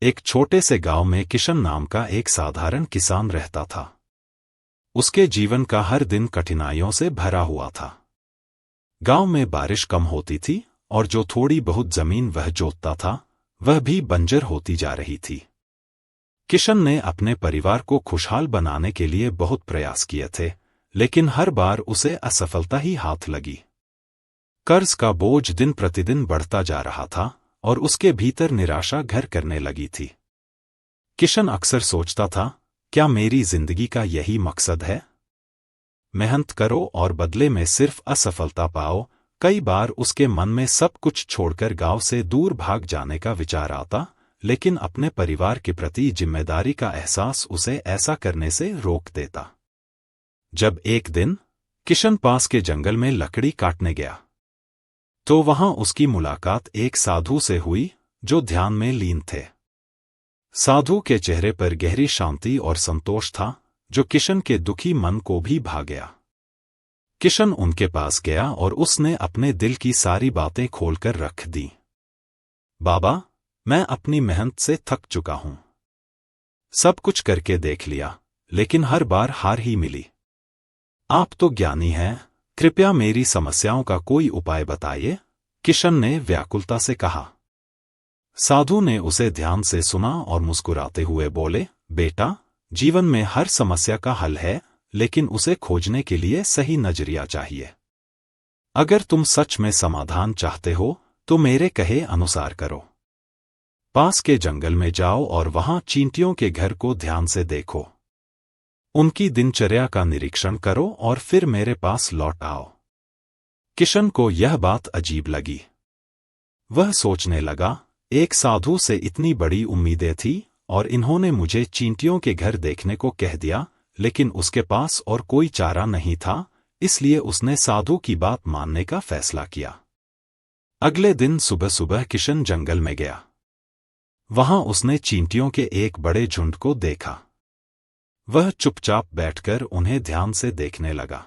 एक छोटे से गांव में किशन नाम का एक साधारण किसान रहता था। उसके जीवन का हर दिन कठिनाइयों से भरा हुआ था। गांव में बारिश कम होती थी और जो थोड़ी बहुत जमीन वह जोतता था वह भी बंजर होती जा रही थी। किशन ने अपने परिवार को खुशहाल बनाने के लिए बहुत प्रयास किए थे, लेकिन हर बार उसे असफलता ही हाथ लगी। कर्ज का बोझ दिन प्रतिदिन बढ़ता जा रहा था और उसके भीतर निराशा घर करने लगी थी। किशन अक्सर सोचता था, क्या मेरी जिंदगी का यही मकसद है? मेहनत करो और बदले में सिर्फ असफलता पाओ। कई बार उसके मन में सब कुछ छोड़कर गांव से दूर भाग जाने का विचार आता, लेकिन अपने परिवार के प्रति जिम्मेदारी का एहसास उसे ऐसा करने से रोक देता। जब एक दिन किशन पास के जंगल में लकड़ी काटने गया तो वहां उसकी मुलाकात एक साधु से हुई जो ध्यान में लीन थे। साधु के चेहरे पर गहरी शांति और संतोष था जो किशन के दुखी मन को भी भा गया। किशन उनके पास गया और उसने अपने दिल की सारी बातें खोलकर रख दी। बाबा, मैं अपनी मेहनत से थक चुका हूं। सब कुछ करके देख लिया, लेकिन हर बार हार ही मिली। आप तो ज्ञानी हैं, कृपया मेरी समस्याओं का कोई उपाय बताइए, किशन ने व्याकुलता से कहा। साधु ने उसे ध्यान से सुना और मुस्कुराते हुए बोले, बेटा, जीवन में हर समस्या का हल है, लेकिन उसे खोजने के लिए सही नजरिया चाहिए। अगर तुम सच में समाधान चाहते हो तो मेरे कहे अनुसार करो। पास के जंगल में जाओ और वहां चींटियों के घर को ध्यान से देखो। उनकी दिनचर्या का निरीक्षण करो और फिर मेरे पास लौट आओ। किशन को यह बात अजीब लगी। वह सोचने लगा, एक साधु से इतनी बड़ी उम्मीदें थी और इन्होंने मुझे चींटियों के घर देखने को कह दिया, लेकिन उसके पास और कोई चारा नहीं था, इसलिए उसने साधु की बात मानने का फैसला किया। अगले दिन सुबह सुबह किशन जंगल में गया। वहां उसने चींटियों के एक बड़े झुंड को देखा। वह चुपचाप बैठकर उन्हें ध्यान से देखने लगा।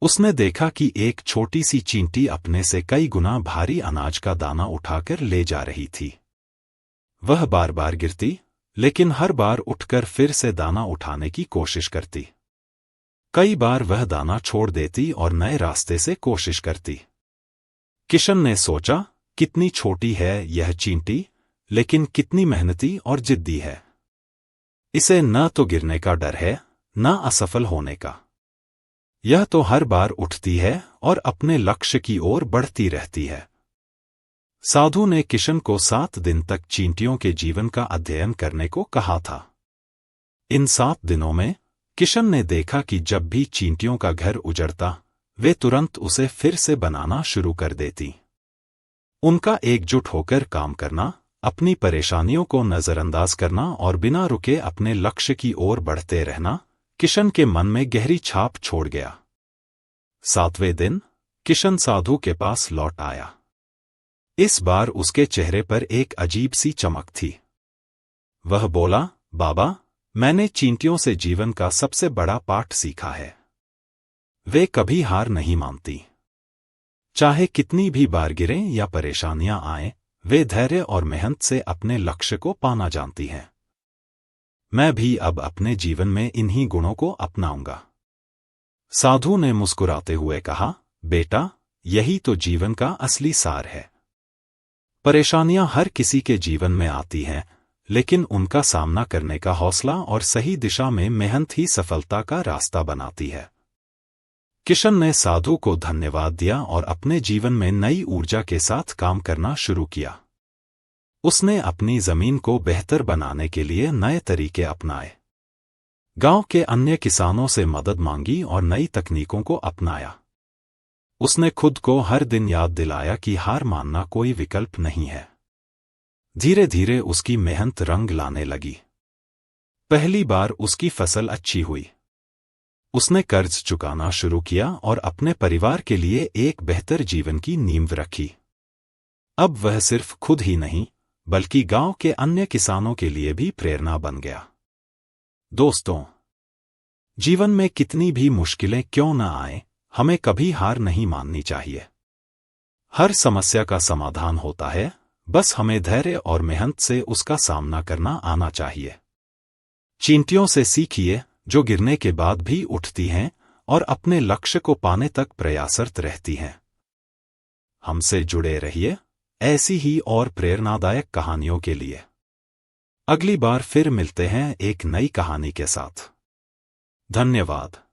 उसने देखा कि एक छोटी सी चींटी अपने से कई गुना भारी अनाज का दाना उठाकर ले जा रही थी। वह बार बार गिरती, लेकिन हर बार उठकर फिर से दाना उठाने की कोशिश करती। कई बार वह दाना छोड़ देती और नए रास्ते से कोशिश करती। किशन ने सोचा, कितनी छोटी है यह चींटी, लेकिन कितनी मेहनती और जिद्दी है। इसे न तो गिरने का डर है, न असफल होने का। यह तो हर बार उठती है और अपने लक्ष्य की ओर बढ़ती रहती है। साधु ने किशन को 7 दिन तक चींटियों के जीवन का अध्ययन करने को कहा था। इन 7 दिनों में किशन ने देखा कि जब भी चींटियों का घर उजड़ता, वे तुरंत उसे फिर से बनाना शुरू कर देती। उनका एकजुट होकर काम करना, अपनी परेशानियों को नजरअंदाज करना और बिना रुके अपने लक्ष्य की ओर बढ़ते रहना किशन के मन में गहरी छाप छोड़ गया। 7वें दिन किशन साधु के पास लौट आया। इस बार उसके चेहरे पर एक अजीब सी चमक थी। वह बोला, बाबा, मैंने चींटियों से जीवन का सबसे बड़ा पाठ सीखा है। वे कभी हार नहीं मानती। चाहे कितनी भी बार गिरें या परेशानियां आएं, वे धैर्य और मेहनत से अपने लक्ष्य को पाना जानती हैं। मैं भी अब अपने जीवन में इन्हीं गुणों को अपनाऊंगा। साधु ने मुस्कुराते हुए कहा, बेटा, यही तो जीवन का असली सार है। परेशानियां हर किसी के जीवन में आती हैं, लेकिन उनका सामना करने का हौसला और सही दिशा में मेहनत ही सफलता का रास्ता बनाती है। किशन ने साधु को धन्यवाद दिया और अपने जीवन में नई ऊर्जा के साथ काम करना शुरू किया। उसने अपनी जमीन को बेहतर बनाने के लिए नए तरीके अपनाए। गांव के अन्य किसानों से मदद मांगी और नई तकनीकों को अपनाया। उसने खुद को हर दिन याद दिलाया कि हार मानना कोई विकल्प नहीं है। धीरे धीरे उसकी मेहनत रंग लाने लगी। पहली बार उसकी फसल अच्छी हुई। उसने कर्ज चुकाना शुरू किया और अपने परिवार के लिए एक बेहतर जीवन की नींव रखी। अब वह सिर्फ खुद ही नहीं, बल्कि गांव के अन्य किसानों के लिए भी प्रेरणा बन गया। दोस्तों, जीवन में कितनी भी मुश्किलें क्यों न आए, हमें कभी हार नहीं माननी चाहिए। हर समस्या का समाधान होता है, बस हमें धैर्य और मेहनत से उसका सामना करना आना चाहिए। चींटियों से सीखिए, जो गिरने के बाद भी उठती हैं और अपने लक्ष्य को पाने तक प्रयासरत रहती हैं। हमसे जुड़े रहिए ऐसी ही और प्रेरणादायक कहानियों के लिए। अगली बार फिर मिलते हैं एक नई कहानी के साथ। धन्यवाद।